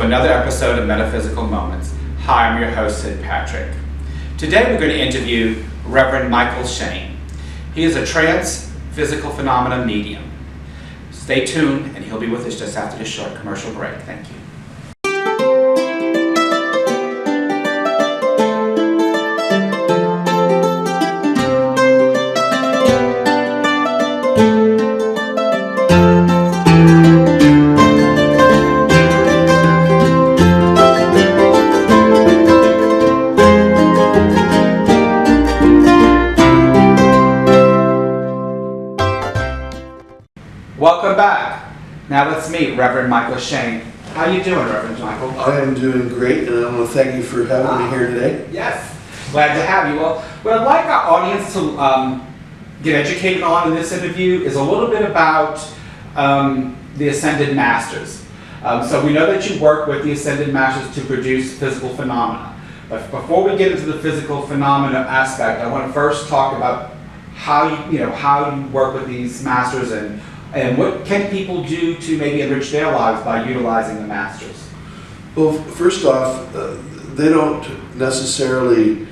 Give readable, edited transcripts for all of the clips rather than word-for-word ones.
to another episode of Metaphysical Moments. Hi, I'm your host, Sid Patrick. Today we're going to interview Reverend Mychael Shane. He is a trans-physical phenomena medium. Stay tuned, and he'll be with us just after this short commercial break. Thank you. Welcome back. Now let's meet Reverend Mychael Shane. How are you doing, Reverend Mychael? I am doing great, and I want to thank you for having me here today. Yes, glad to have you. Well, what I'd like our audience to get educated on in this interview is a little bit about the Ascended Masters. So we know that you work with the Ascended Masters to produce physical phenomena. But before we get into the physical phenomena aspect, I want to first talk about how you work with these masters and what can people do to maybe enrich their lives by utilizing the masters? Well, first off, they don't necessarily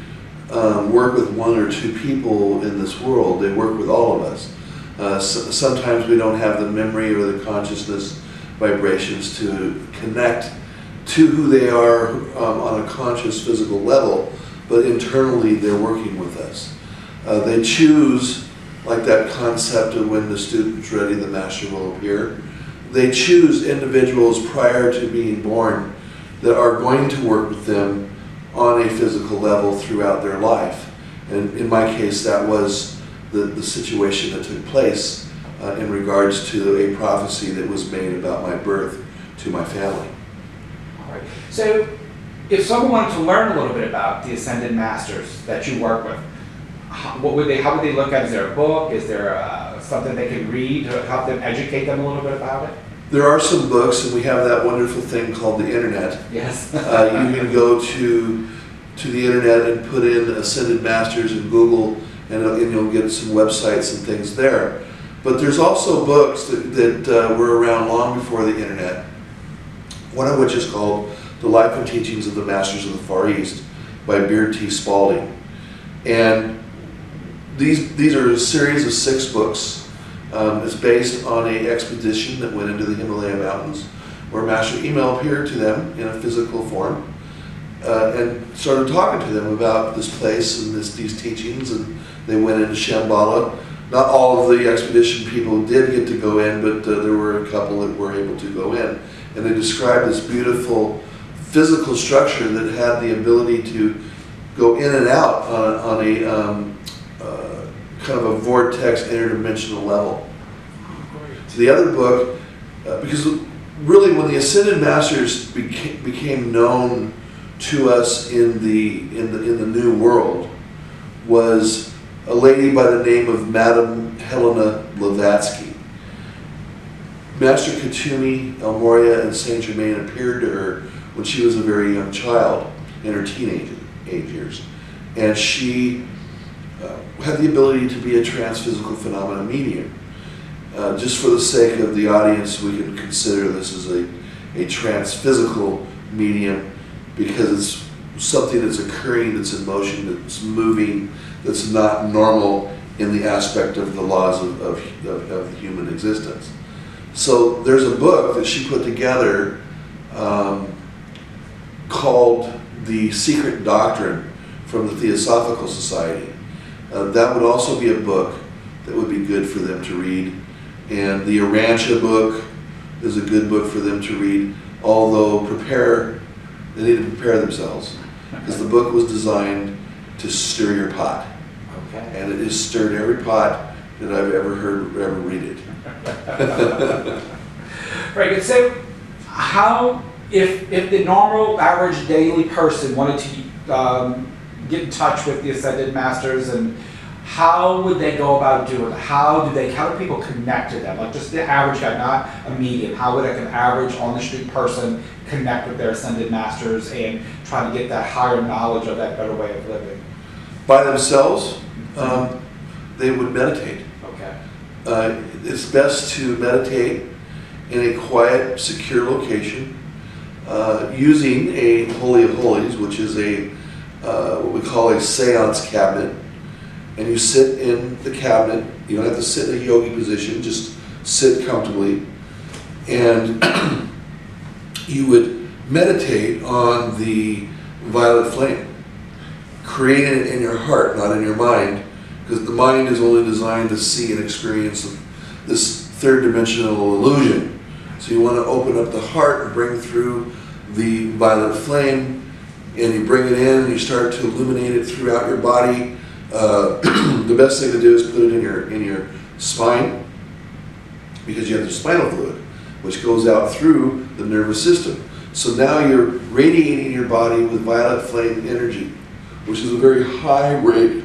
work with one or two people in this world. They work with all of us. Sometimes we don't have the memory or the consciousness vibrations to connect to who they are on a conscious physical level, but internally they're working with us. They choose, like that concept of when the student's ready, the master will appear. They choose individuals prior to being born that are going to work with them on a physical level throughout their life. And in my case, that was the situation that took place in regards to a prophecy that was made about my birth to my family. All right. So if someone wanted to learn a little bit about the Ascended Masters that you work with, how would they look at? Is there a book? Is there something they can read to help them educate them a little bit about it? There are some books, and we have that wonderful thing called the internet. Yes. You can go to the internet and put in Ascended Masters in Google, and you'll get some websites and things there. But there's also books that were around long before the internet, one of which is called The Life and Teachings of the Masters of the Far East by Beard T. Spalding. And these are a series of 6 books. It's based on an expedition that went into the Himalaya Mountains, where Master Email appeared to them in a physical form and started talking to them about this place and these teachings, and they went into Shambhala. Not all of the expedition people did get to go in, but there were a couple that were able to go in. And they described this beautiful physical structure that had the ability to go in and out on a kind of a vortex interdimensional level. So the other book, because really when the Ascended Masters became known to us in the New World, was a lady by the name of Madame Helena Blavatsky. Master Katumi, El Morya, and Saint Germain appeared to her when she was a very young child in her teenage years, and she had the ability to be a trans-physical phenomena medium. Just for the sake of the audience, we can consider this as a trans-physical medium because it's something that's occurring, that's in motion, that's moving, that's not normal in the aspect of the laws of human existence. So there's a book that she put together called The Secret Doctrine from the Theosophical Society. That would also be a book that would be good for them to read. And the Urantia book is a good book for them to read, although they need to prepare themselves, because the book was designed to stir your pot. Okay. And it has stirred every pot that I've ever heard ever read it. Very good. So how, if the normal average daily person wanted to get in touch with the Ascended Masters, and how would they go about doing it? How do people connect to them? Like just the average guy, not a medium. How would like an average on the street person connect with their Ascended Masters and try to get that higher knowledge of that better way of living? By themselves, they would meditate. Okay. It's best to meditate in a quiet, secure location. using a Holy of Holies, which is what we call a seance cabinet. And you sit in the cabinet. You don't have to sit in a yogi position, just sit comfortably. And you would meditate on the violet flame, creating it in your heart, not in your mind, because the mind is only designed to see and experience this third dimensional illusion. So you want to open up the heart and bring through the violet flame, and you bring it in and you start to illuminate it throughout your body. The best thing to do is put it in your spine, because you have the spinal fluid, which goes out through the nervous system. So now you're radiating your body with violet flame energy, which is a very high rate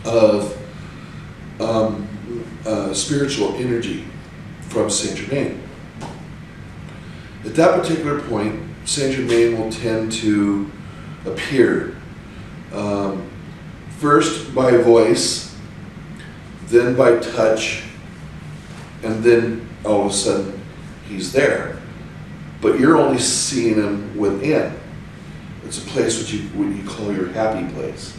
of spiritual energy from Saint Germain. At that particular point, Saint Germain will tend to appear first by voice, then by touch, and then all of a sudden he's there. But you're only seeing him within. It's a place what you call your happy place.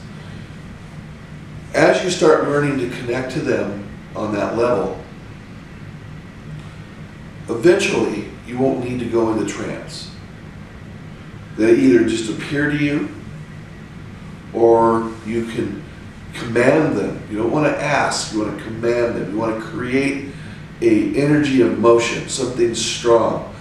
As you start learning to connect to them on that level, eventually you won't need to go into trance. They either just appear to you, or you can command them. You don't want to ask, you want to command them. You want to create an energy of motion, something strong.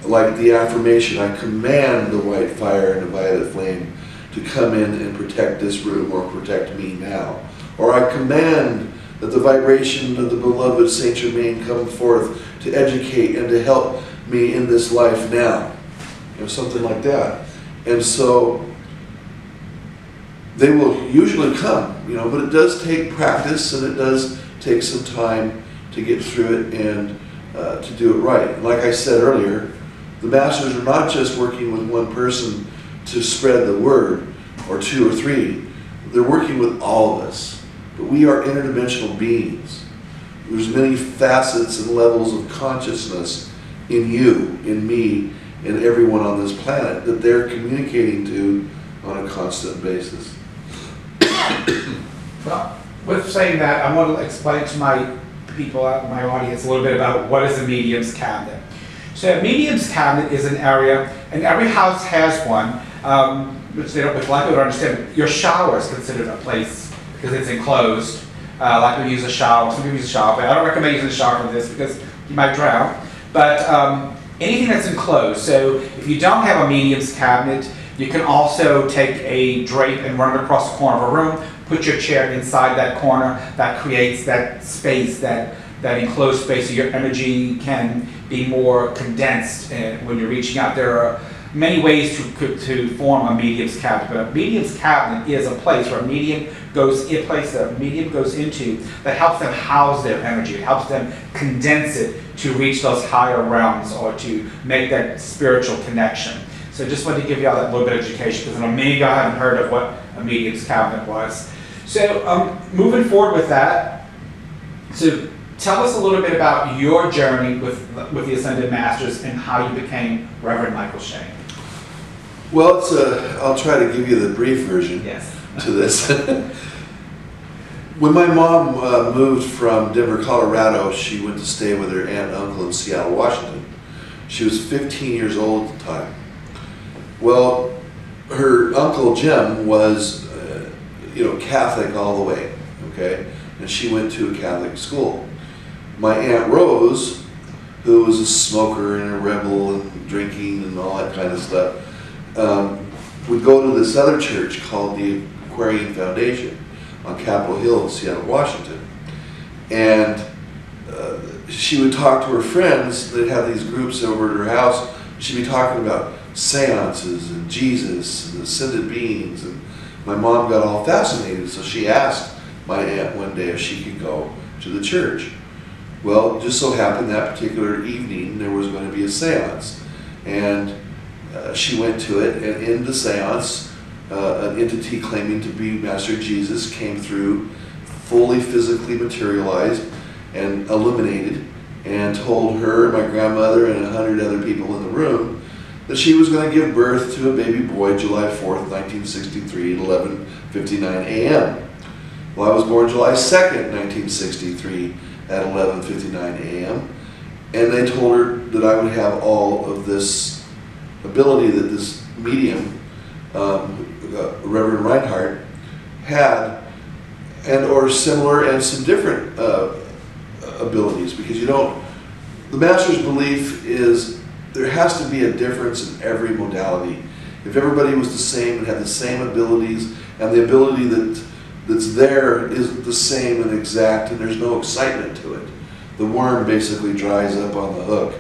Like the affirmation, I command the white fire and the violet flame to come in and protect this room or protect me now. Or I command that the vibration of the beloved Saint Germain come forth to educate and to help me in this life now. Something like that. And so they will usually come, but it does take practice, and it does take some time to get through it and to do it right. And like I said earlier, the masters are not just working with one person to spread the word, or two or three. They're working with all of us. But we are interdimensional beings. There's many facets and levels of consciousness in you, in me, and everyone on this planet that they're communicating to on a constant basis. Well, with saying that, I want to explain to my people, my audience, a little bit about what is a medium's cabinet. So a medium's cabinet is an area, and every house has one, which they don't likely to understand. Your shower is considered a place because it's enclosed. Like we use a shower, some people use a shower, but I don't recommend using a shower for this because you might drown. But anything that's enclosed. So if you don't have a medium's cabinet, you can also take a drape and run it across the corner of a room, put your chair inside that corner. That creates that space, that enclosed space, so your energy can be more condensed when you're reaching out. There are many ways to form a medium's cabinet, but a medium's cabinet is a place where a medium goes into that helps them house their energy. It helps them condense it to reach those higher realms or to make that spiritual connection. So just wanted to give you all that little bit of education, because I know many of y'all haven't heard of what a medium's cabinet was. So moving forward with that, so tell us a little bit about your journey with the Ascended Masters and how you became Reverend Mychael Shane. Well, I'll try to give you the brief version to this. When my mom moved from Denver, Colorado, she went to stay with her aunt and uncle in Seattle, Washington. She was 15 years old at the time. Well, her uncle Jim was, Catholic all the way, okay? And she went to a Catholic school. My Aunt Rose, who was a smoker and a rebel and drinking and all that kind of stuff, would go to this other church called the Aquarian Foundation on Capitol Hill in Seattle, Washington. And she would talk to her friends. They'd have these groups over at her house. She'd be talking about seances and Jesus and ascended beings. And my mom got all fascinated, so she asked my aunt one day if she could go to the church. Well, it just so happened that particular evening there was going to be a seance. And she went to it, and in the seance, an entity claiming to be Master Jesus came through, fully physically materialized and illuminated, and told her, my grandmother, and 100 other people in the room that she was going to give birth to a baby boy July 4th, 1963 at 11:59 a.m. Well, I was born July 2nd, 1963 at 11:59 a.m. And they told her that I would have all of this ability that this medium, Reverend Reinhardt, had, and or similar and some different abilities, because the master's belief is there has to be a difference in every modality. If everybody was the same and had the same abilities, and the ability that's there is the same and exact, and there's no excitement to it, the worm basically dries up on the hook.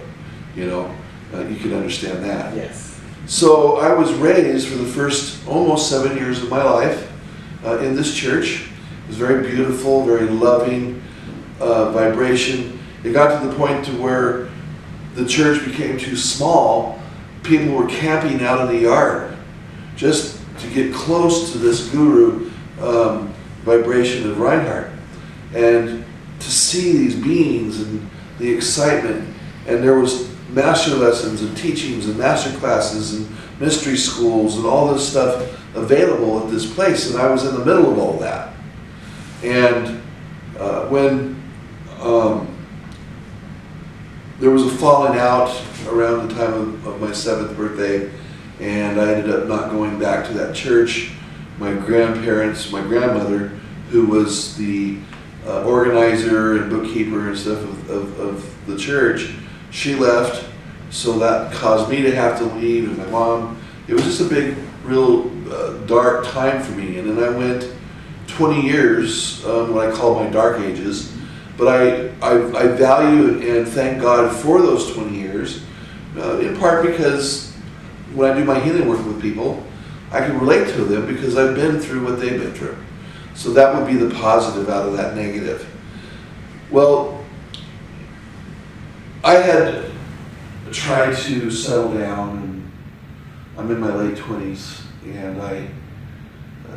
You can understand that. Yes. So I was raised for the first almost 7 years of my life in this church. It was very beautiful, very loving vibration. It got to the point to where the church became too small. People were camping out in the yard just to get close to this guru vibration of Reinhardt, and to see these beings and the excitement. And there was master lessons and teachings and master classes and mystery schools and all this stuff available at this place, and I was in the middle of all that. And when there was a falling out around the time of my 7th birthday, and I ended up not going back to that church. My grandmother, who was the organizer and bookkeeper and stuff of the church, she left, so that caused me to have to leave, and my mom. It was just a big, real dark time for me. And then I went 20 years, what I call my dark ages, but I value and thank God for those 20 years, in part because when I do my healing work with people, I can relate to them because I've been through what they've been through. So that would be the positive out of that negative. Well, I had tried to settle down, and I'm in my late 20s, and I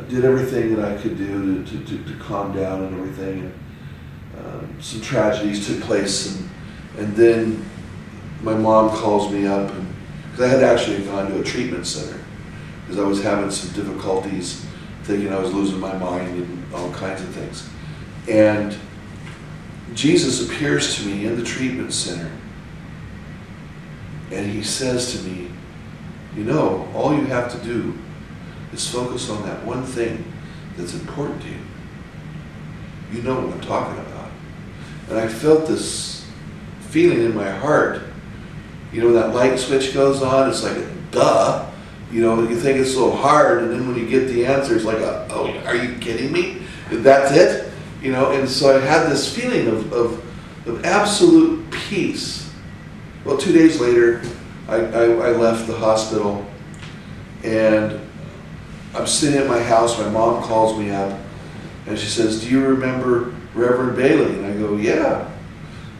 did everything that I could do to calm down and everything. And some tragedies took place, and then my mom calls me up, because I had actually gone to a treatment center because I was having some difficulties, thinking I was losing my mind and all kinds of things. And Jesus appears to me in the treatment center, and he says to me, all you have to do is focus on that one thing that's important to you. You know what I'm talking about. And I felt this feeling in my heart. That light switch goes on, it's like a duh. You think it's so hard, and then when you get the answer, it's like, oh, are you kidding me? That's it? And so I had this feeling of absolute peace. Well, 2 days later, I left the hospital, and I'm sitting at my house. My mom calls me up, and she says, "Do you remember Reverend Bailey?" And I go, "Yeah."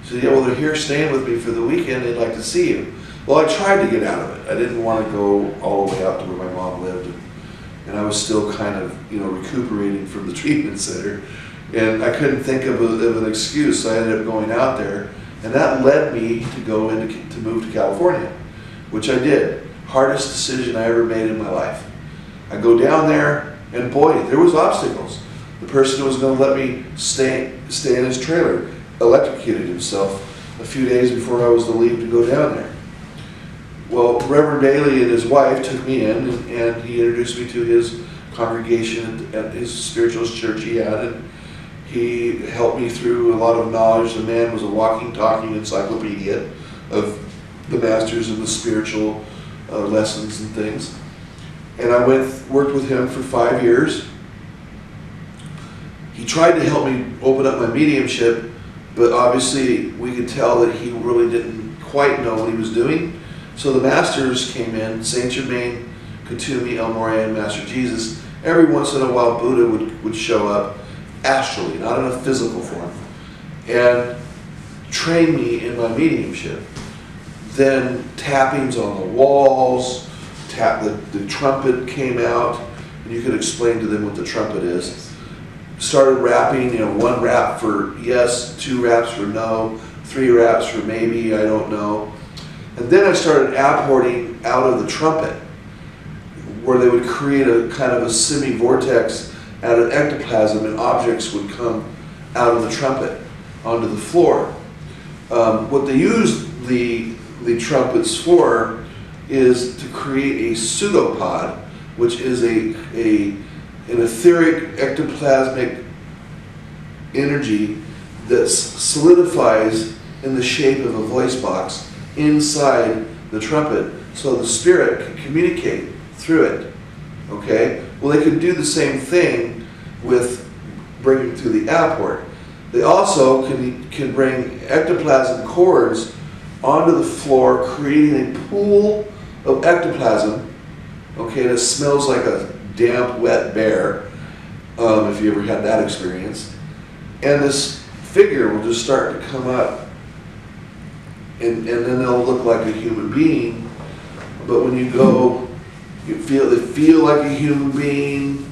She said, "Yeah, well, they're here staying with me for the weekend. They'd like to see you." Well, I tried to get out of it. I didn't want to go all the way out to where my mom lived, and I was still kind of, recuperating from the treatment center, and I couldn't think of an excuse. So I ended up going out there, and that led me to move to California, which I did. Hardest decision I ever made in my life. I go down there, and boy, there was obstacles. The person who was going to let me stay in his trailer electrocuted himself a few days before I was to leave to go down there. Well, Reverend Bailey and his wife took me in, and he introduced me to his congregation at his spiritualist church he had, and he helped me through a lot of knowledge. The man was a walking, talking encyclopedia of the masters and the spiritual lessons and things. And I worked with him for 5 years. He tried to help me open up my mediumship, but obviously we could tell that he really didn't quite know what he was doing. So the masters came in, Saint Germain, Katumi, El Morya, and Master Jesus. Every once in a while Buddha would show up astrally, not in a physical form, and train me in my mediumship. Then tappings on the walls, the trumpet came out, and you could explain to them what the trumpet is. Started rapping, 1 rap for yes, 2 raps for no, 3 raps for maybe, I don't know. And then I started apporting out of the trumpet, where they would create a kind of a semi-vortex out of ectoplasm, and objects would come out of the trumpet onto the floor. What they used the trumpets for is to create a pseudopod, which is an etheric ectoplasmic energy that solidifies in the shape of a voice box inside the trumpet, so the spirit can communicate through it. Okay? Well, they can do the same thing with breaking through the apport. They also can bring ectoplasm cords onto the floor, creating a pool of ectoplasm. Okay, and it smells like a damp, wet bear, if you ever had that experience. And this figure will just start to come up, and then they'll look like a human being. But when you go, they feel like a human being.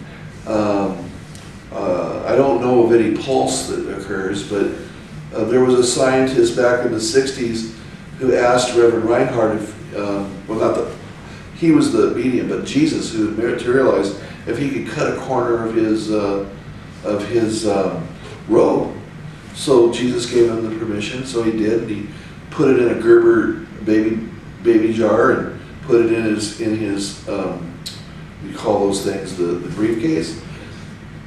I don't know of any pulse that occurs, but there was a scientist back in the 60s who asked Reverend Reinhardt if, he was the medium, but Jesus, who had materialized, if he could cut a corner of his robe. So Jesus gave him the permission, so he did. And he put it in a Gerber baby jar and put it in his you call those things the briefcase.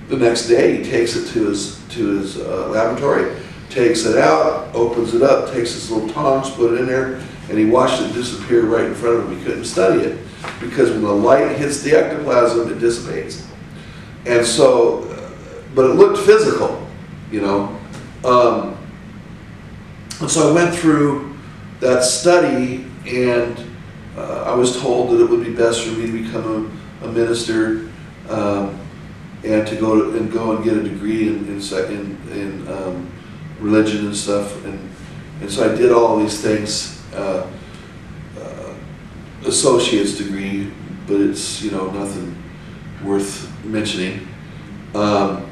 The next day, he takes it to his laboratory, takes it out, opens it up, takes his little tongs, put it in there, and he watched it disappear right in front of him. He couldn't study it because when the light hits the ectoplasm, it dissipates. And so, but it looked physical, you know. And so I went through that study, and I was told that it would be best for me to become a minister, and to go and get a degree in religion and stuff, and so I did all these things, associate's degree, but it's, you know, nothing worth mentioning. And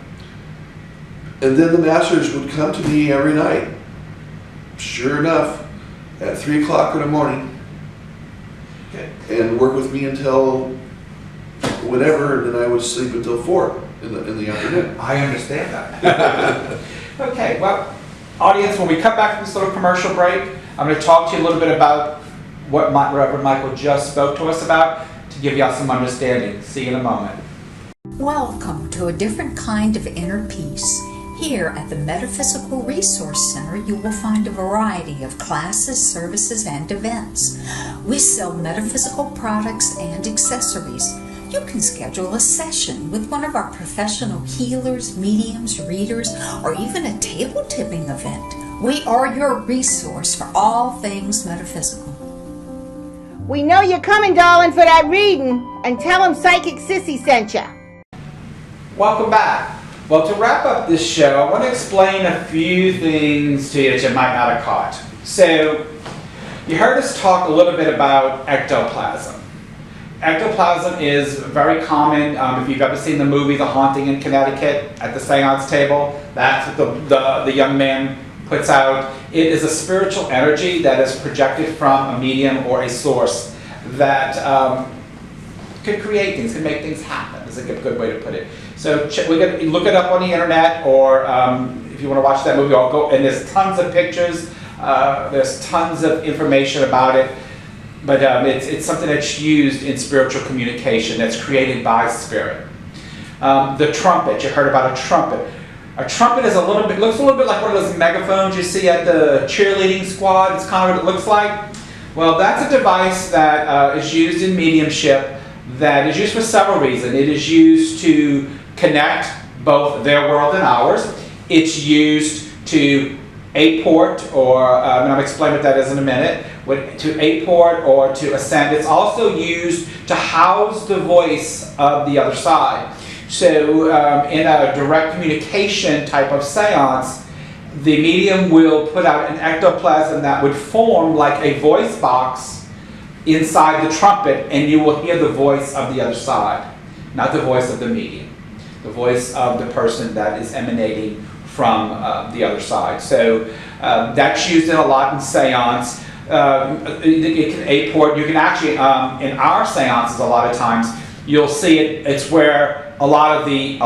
then the masters would come to me every night, sure enough, at 3 o'clock in the morning, Okay. and work with me until whenever, and then I would sleep until 4 in the afternoon. I understand that. Okay, well, audience, when we come back from this little commercial break, I'm going to talk to you a little bit about what Reverend Mychael just spoke to us about, to give y'all some understanding. See you in a moment. Welcome to a different kind of inner peace. Here at the Metaphysical Resource Center, you will find a variety of classes, services, and events. We sell metaphysical products and accessories. You can schedule a session with one of our professional healers, mediums, readers, or even a table tipping event. We are your resource for all things metaphysical. We know you're coming, darling, for that reading, and tell them Psychic Sissy sent ya. Welcome back. Well, to wrap up this show, I want to explain a few things to you that you might not have caught. So, you heard us talk a little bit about ectoplasm. Ectoplasm is very common. If you've ever seen the movie The Haunting in Connecticut at the seance table, that's what the young man puts out. It is a spiritual energy that is projected from a medium or a source that could create things, could make things happen. Is a good way to put it. So we're going to look it up on the internet, or if you want to watch that movie, I'll go. And there's tons of pictures. There's tons of information about it. But it's something that's used in spiritual communication, that's created by spirit. The trumpet, you heard about a trumpet. A trumpet is looks a little bit like one of those megaphones you see at the cheerleading squad. It's kind of what it looks like. Well, that's a device that is used in mediumship that is used for several reasons. It is used to connect both their world and ours. It's used to apport, or and I'll explain what that is in a minute, to apport or to ascend. It's also used to house the voice of the other side. So in a direct communication type of seance, the medium will put out an ectoplasm that would form like a voice box inside the trumpet, and you will hear the voice of the other side, not the voice of the medium, the voice of the person that is emanating from the other side. So that's used in a lot in seance. It can apport. You can actually, in our seances, a lot of times, you'll see it. It's where a lot of the,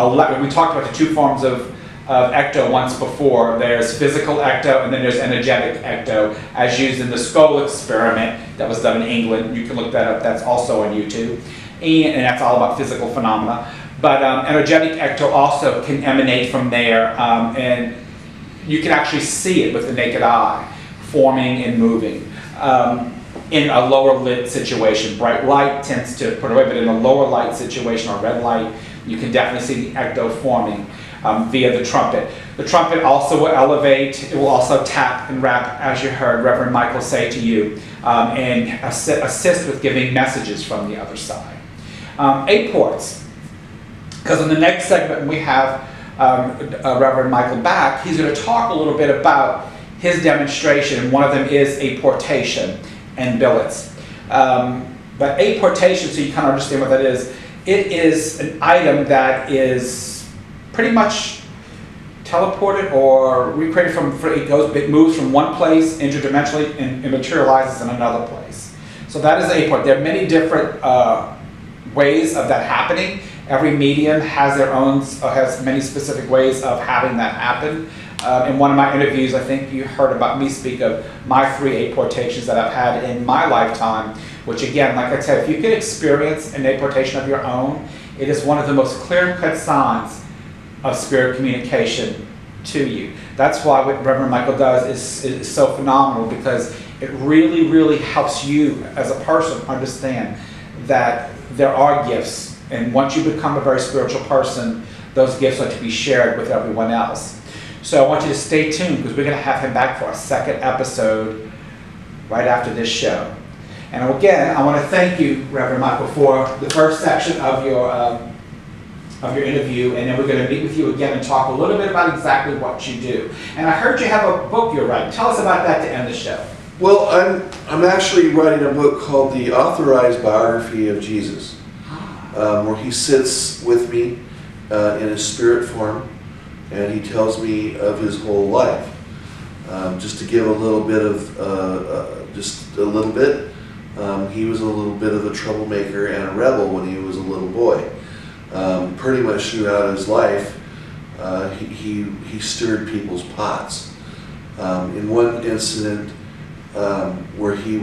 we talked about the two forms of ecto once before. There's physical ecto and then there's energetic ecto, as used in the skull experiment that was done in England. You can look that up. That's also on YouTube. And that's all about physical phenomena. But energetic ecto also can emanate from there, and you can actually see it with the naked eye, forming and moving. In a lower lit situation, bright light tends to put away, but in a lower light situation or red light, you can definitely see the ecto forming via the trumpet. The trumpet also will elevate, it will also tap and rap, as you heard Reverend Mychael say to you, and assist with giving messages from the other side. Apports, because in the next segment we have Reverend Mychael back, he's going to talk a little bit about his demonstration, and one of them is apportation and billets. But apportation, so you kind of understand what that is, it is an item that is pretty much teleported or recreated it moves from one place interdimensionally and materializes in another place. So that is apport. There are many different ways of that happening. Every medium has their own, has many specific ways of having that happen. In one of my interviews, I think you heard about me speak of my 3 apportations that I've had in my lifetime, which again, like I said, if you can experience an apportation of your own, it is one of the most clear-cut signs of spirit communication to you. That's why what Reverend Mychael does is so phenomenal, because it really, really helps you as a person understand that there are gifts, and once you become a very spiritual person, those gifts are to be shared with everyone else. So I want you to stay tuned, because we're going to have him back for a second episode right after this show. And again, I want to thank you, Reverend Mychael, for the first section of your interview, and then we're going to meet with you again and talk a little bit about exactly what you do. And I heard you have a book you're writing. Tell us about that to end the show. Well, I'm actually writing a book called The Authorized Biography of Jesus, where he sits with me in his spirit form, and he tells me of his whole life. Just to give a little bit of, he was a little bit of a troublemaker and a rebel when he was a little boy. Pretty much throughout his life, he stirred people's pots. In one incident where he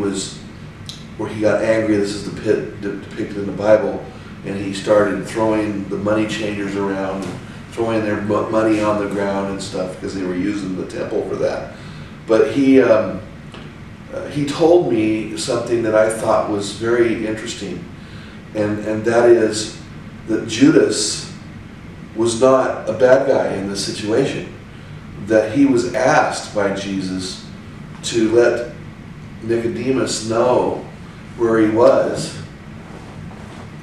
got angry, this is depicted in the Bible, and he started throwing the money changers around, throwing their money on the ground and stuff, because they were using the temple for that. But he told me something that I thought was very interesting, and that is that Judas was not a bad guy in this situation, that he was asked by Jesus to let Nicodemus know where he was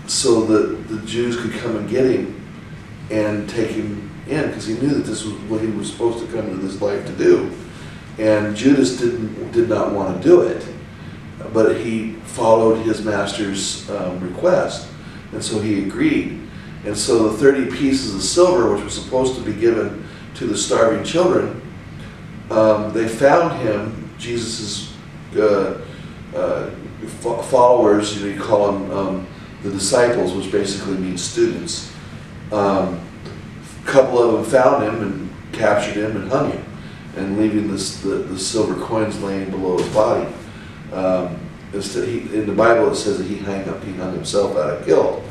so that the Jews could come and get him and take him in, because he knew that this was what he was supposed to come into this life to do. And Judas did not want to do it, but he followed his master's request, and so he agreed. And so the 30 pieces of silver, which was supposed to be given to the starving children, they found him, Jesus' followers, you call them the disciples, which basically means students. A couple of them found him and captured him and hung him, and leaving the silver coins laying below his body. In the Bible it says that he hung himself out of guilt.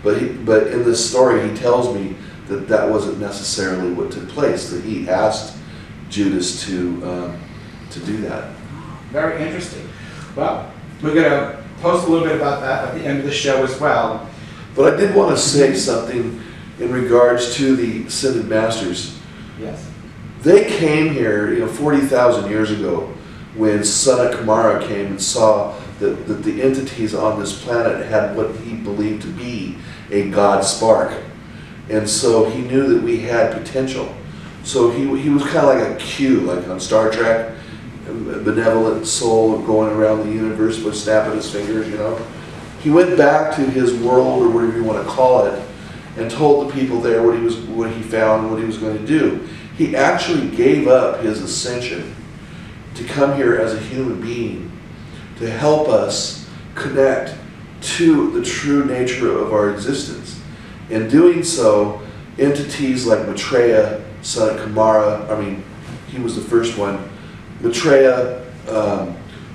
But in this story he tells me that wasn't necessarily what took place, that he asked Judas to do that. Very interesting. Well, we're going to post a little bit about that at the end of the show as well. But I did want to say something in regards to the Ascended Masters. Yes. They came here, 40,000 years ago, when Son of Kamara came and saw that the entities on this planet had what he believed to be a God spark. And so he knew that we had potential. So he was kind of like a Q, like on Star Trek, a benevolent soul going around the universe with snapping his fingers, He went back to his world, or whatever you want to call it, and told the people there what he found and what he was going to do. He actually gave up his ascension to come here as a human being to help us connect to the true nature of our existence. In doing so, entities like Maitreya, son of Kumara, he was the first one, Maitreya,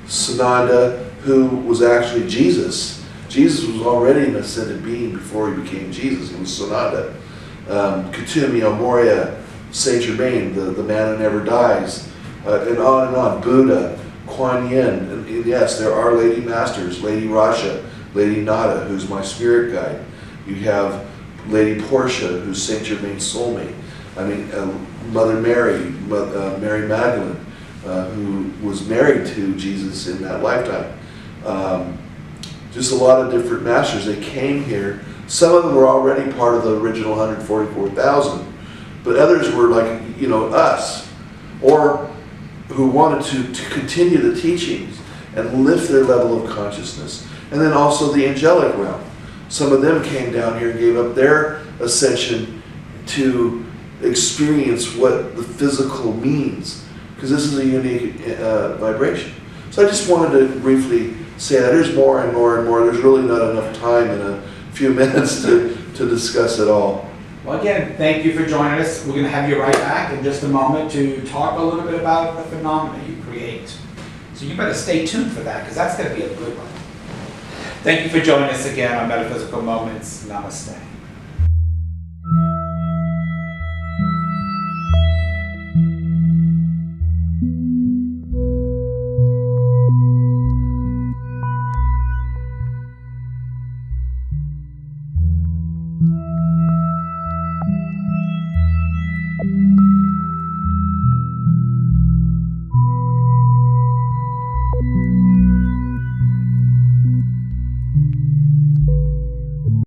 Sananda, who was actually Jesus. Jesus was already an ascended being before he became Jesus. He was Sananda. Kutumio Moria, Saint Germain, the man who never dies, and on, Buddha, Kuan Yin, and yes, there are Lady Masters, Lady Rasha, Lady Nada, who's my spirit guide. You have Lady Portia, who's Saint Germain's soulmate. Mother Mary, Mary Magdalene, who was married to Jesus in that lifetime. Just a lot of different masters. They came here. Some of them were already part of the original 144,000, but others were like, us, or who wanted to continue the teachings and lift their level of consciousness. And then also the angelic realm. Some of them came down here and gave up their ascension to experience what the physical means, because this is a unique vibration. So I just wanted to briefly say that there's more and more and more. There's really not enough time in a few minutes to discuss it all. Well, again, thank you for joining us. We're going to have you right back in just a moment to talk a little bit about the phenomena you create. So you better stay tuned for that, because that's going to be a good one. Thank you for joining us again on Metaphysical Moments. Namaste.